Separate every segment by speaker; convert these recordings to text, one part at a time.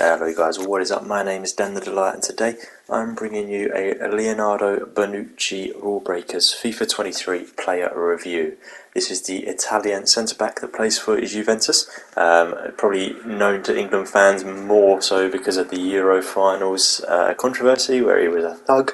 Speaker 1: Hello guys, what is up? My name is Dan the Delight and today I'm bringing you a Leonado Bonucci Rulebreakers FIFA 23 player review. This is the Italian centre-back that plays for Juventus, probably known to England fans more so because of the Euro finals controversy where he was a thug,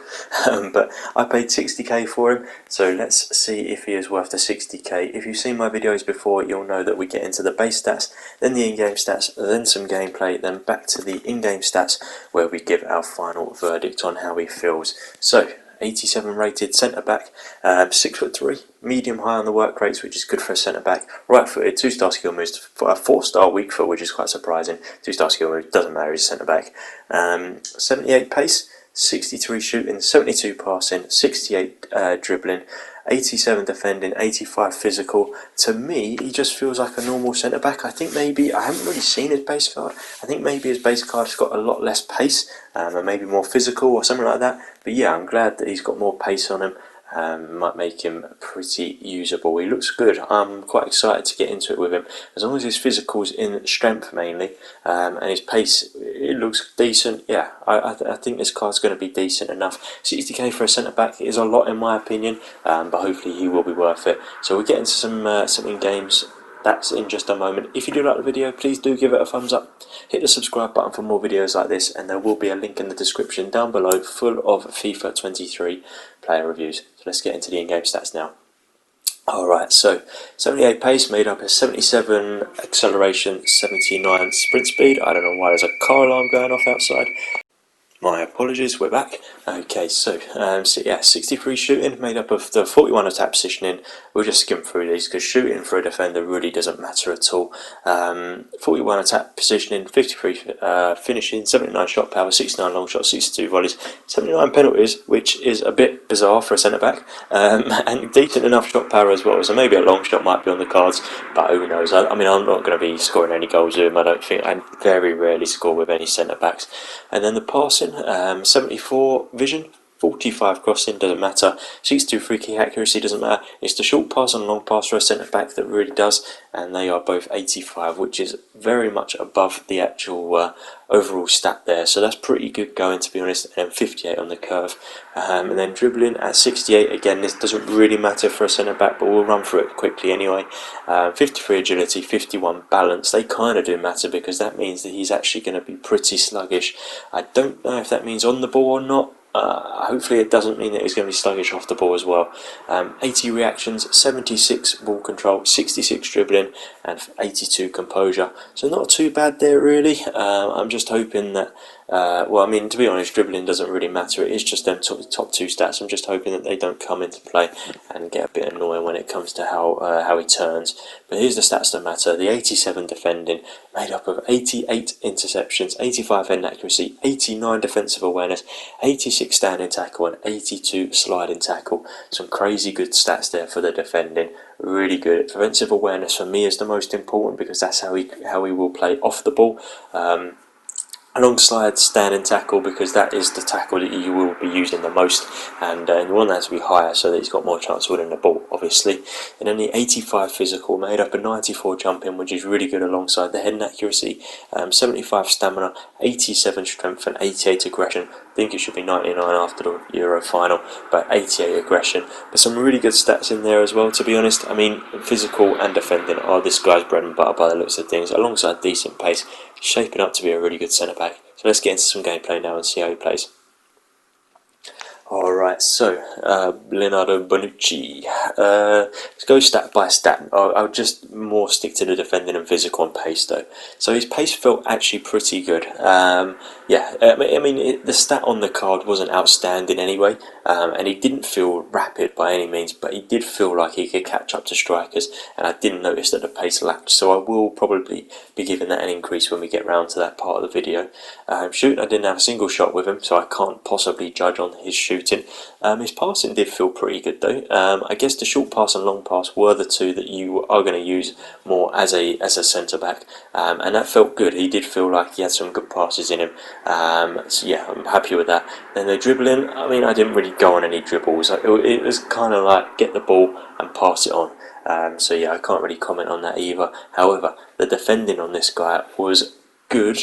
Speaker 1: but I paid 60k for him, so let's see if he is worth the 60k. If you've seen my videos before, you'll know that we get into the base stats, then the in-game stats, then some gameplay, then back to the in-game stats where we give our final verdict on how he feels. So 87 rated centre-back, 6'3", medium high on the work rates, which is good for a centre-back, right-footed, 2-star skill moves, 4-star weak foot, which is quite surprising, 2-star skill moves, doesn't matter, he's a centre-back, 78 pace, 63 shooting, 72 passing, 68 dribbling, 87 defending, 85 physical. To me, he just feels like a normal centre-back. I think maybe, I haven't really seen his base card, I think maybe his base card's got a lot less pace, and maybe more physical or something like that. But yeah, I'm glad that he's got more pace on him. Might make him pretty usable. He looks good. I'm quite excited to get into it with him. As long as his physical's in strength mainly, and his pace, it looks decent. Yeah, I think this card's going to be decent enough. 60k for a centre-back is a lot in my opinion, but hopefully he will be worth it. So we'll get into some in-games. That's in just a moment. If you do like the video, please do give it a thumbs up. Hit the subscribe button for more videos like this, and there will be a link in the description down below full of FIFA 23 player reviews. So let's get into the in-game stats now. Alright, so 78 pace made up of 77 acceleration, 79 sprint speed. I don't know why there's a car alarm going off outside. My apologies, we're back. Okay, so yeah, 63 shooting, made up of the 41 attack positioning. We'll just skim through these because shooting for a defender really doesn't matter at all. 41 attack positioning, 53 finishing, 79 shot power, 69 long shots, 62 volleys, 79 penalties, which is a bit bizarre for a centre-back, and decent enough shot power as well. So maybe a long shot might be on the cards, but who knows. I mean, I'm not going to be scoring any goals with him. I don't think. I very rarely score with any centre-backs. And then the passing, 74 vision, 45 crossing, doesn't matter, 62 free kick accuracy, doesn't matter. It's the short pass and long pass for a centre back that really does, and they are both 85, which is very much above the actual overall stat there, so that's pretty good going, to be honest. And then 58 on the curve, and then dribbling at 68. Again, this doesn't really matter for a centre back, but we'll run through it quickly anyway. 53 agility, 51 balance. They kind of do matter because that means that he's actually going to be pretty sluggish. I don't know if that means on the ball or not. Hopefully it doesn't mean that he's going to be sluggish off the ball as well. 80 reactions, 76 ball control, 66 dribbling, and 82 composure. So not too bad there really. I'm just hoping that, well, I mean, to be honest, dribbling doesn't really matter. It is just them top two stats. I'm just hoping that they don't come into play and get a bit annoying when it comes to how he turns. But here's the stats that matter. The 87 defending, made up of 88 interceptions, 85 end accuracy, 89 defensive awareness, 86 standing tackle, and 82 sliding tackle. Some crazy good stats there for the defending. Really good. Defensive awareness for me is the most important because that's how he will play off the ball. Alongside standing tackle, because that is the tackle that you will be using the most, and you want that to be higher so that he's got more chance of winning the ball, obviously. And then the 85 physical, made up of 94 jumping, which is really good alongside the head and accuracy, 75 stamina, 87 strength, and 88 aggression. I think it should be 99 after the Euro final, but 88 aggression. But some really good stats in there as well, to be honest. I mean, physical and defending are this guy's bread and butter by the looks of things, alongside decent pace, shaping up to be a really good centre-back. So let's get into some gameplay now and see how he plays. Alright, so Leonado Bonucci. Let's go stat by stat. I'll just more stick to the defending and physical and pace though. So his pace felt actually pretty good. Yeah, I mean the stat on the card wasn't outstanding anyway, and he didn't feel rapid by any means, but he did feel like he could catch up to strikers, and I didn't notice that the pace lacked, so I will probably be giving that an increase when we get round to that part of the video. Shooting, I didn't have a single shot with him, so I can't possibly judge on his shooting. His passing did feel pretty good though. I guess the short pass and long pass were the two that you are going to use more as a centre back, and that felt good. He did feel like he had some good passes in him. So yeah, I'm happy with that. Then the dribbling, I mean, I didn't really go on any dribbles. It was kind of like get the ball and pass it on. So yeah, I can't really comment on that either. However, the defending on this guy was good,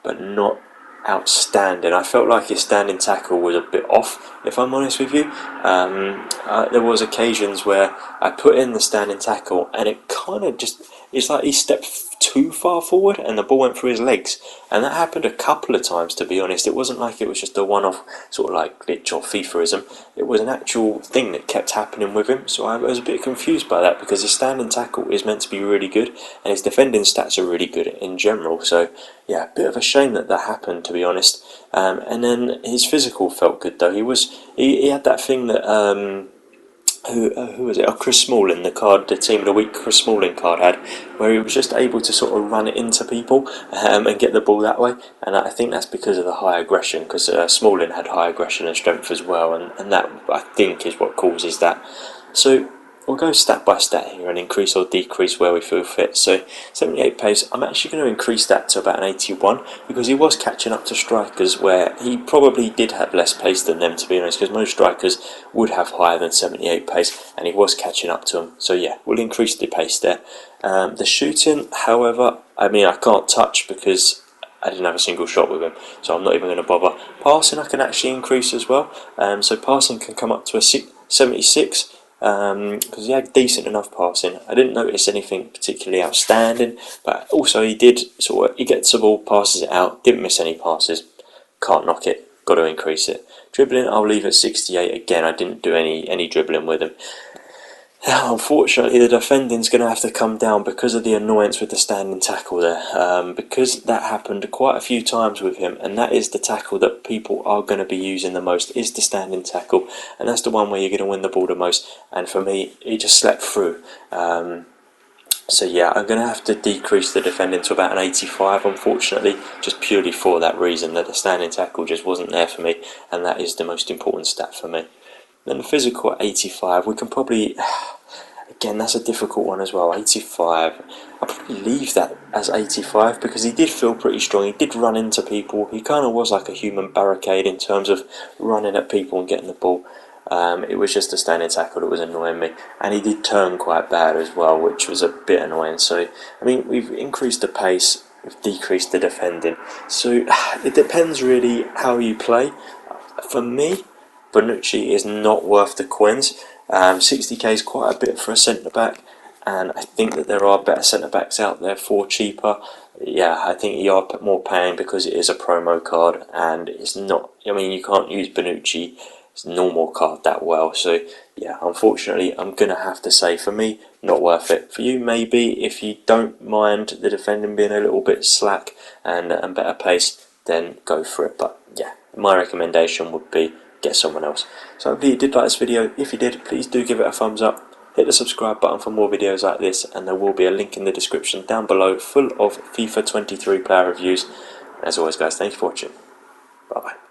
Speaker 1: but not outstanding. I felt like his standing tackle was a bit off, if I'm honest with you. There was occasions where I put in the standing tackle and it kind of just, it's like he stepped too far forward and the ball went through his legs, and that happened a couple of times, to be honest. It wasn't like it was just a one-off sort of like glitch or FIFAism. It was an actual thing that kept happening with him, so I was a bit confused by that, because his standing tackle is meant to be really good and his defending stats are really good in general. So yeah, a bit of a shame that that happened, to be honest. And then his physical felt good though. He had that thing that who was it? Oh, Chris Smalling, the Team of the Week Chris Smalling card had, where he was just able to sort of run it into people and get the ball that way. And I think that's because of the high aggression, because Smalling had high aggression and strength as well, and that, I think, is what causes that. So we'll go stat by stat here and increase or decrease where we feel fit. So 78 pace, I'm actually going to increase that to about an 81, because he was catching up to strikers where he probably did have less pace than them, to be honest, because most strikers would have higher than 78 pace, and he was catching up to them. So yeah, we'll increase the pace there. The shooting, however, I mean, I can't touch because I didn't have a single shot with him, so I'm not even going to bother. Passing I can actually increase as well, so passing can come up to a 76, because he had decent enough passing. I didn't notice anything particularly outstanding, but also he gets the ball, passes it out, didn't miss any passes. Can't knock it, got to increase it. Dribbling, I'll leave at 68. Again, I didn't do any dribbling with him. Unfortunately, the defending's going to have to come down because of the annoyance with the standing tackle there, because that happened quite a few times with him, and that is the tackle that people are going to be using the most, is the standing tackle, and that's the one where you're going to win the ball the most, and for me, he just slept through. So yeah, I'm going to have to decrease the defending to about an 85, unfortunately, just purely for that reason, that the standing tackle just wasn't there for me, and that is the most important stat for me. Then the physical at 85, we can probably, again, that's a difficult one as well, 85, I'll probably leave that as 85, because he did feel pretty strong, he did run into people, he kind of was like a human barricade in terms of running at people and getting the ball. It was just a standing tackle that was annoying me, and he did turn quite bad as well, which was a bit annoying. So, I mean, we've increased the pace, we've decreased the defending, so it depends really how you play. For me, Bonucci is not worth the coins. 60k is quite a bit for a centre-back, and I think that there are better centre-backs out there for cheaper. Yeah, I think you are more paying because it is a promo card, and it's not, I mean, you can't use Bonucci's normal card that well. So yeah, unfortunately, I'm going to have to say, for me, not worth it. For you, maybe, if you don't mind the defending being a little bit slack and better pace, then go for it. But yeah, my recommendation would be get someone else. So hopefully you did like this video. If you did, please do give it a thumbs up. Hit the subscribe button for more videos like this, and there will be a link in the description down below full of FIFA 23 player reviews. As always, guys, thank you for watching. Bye bye.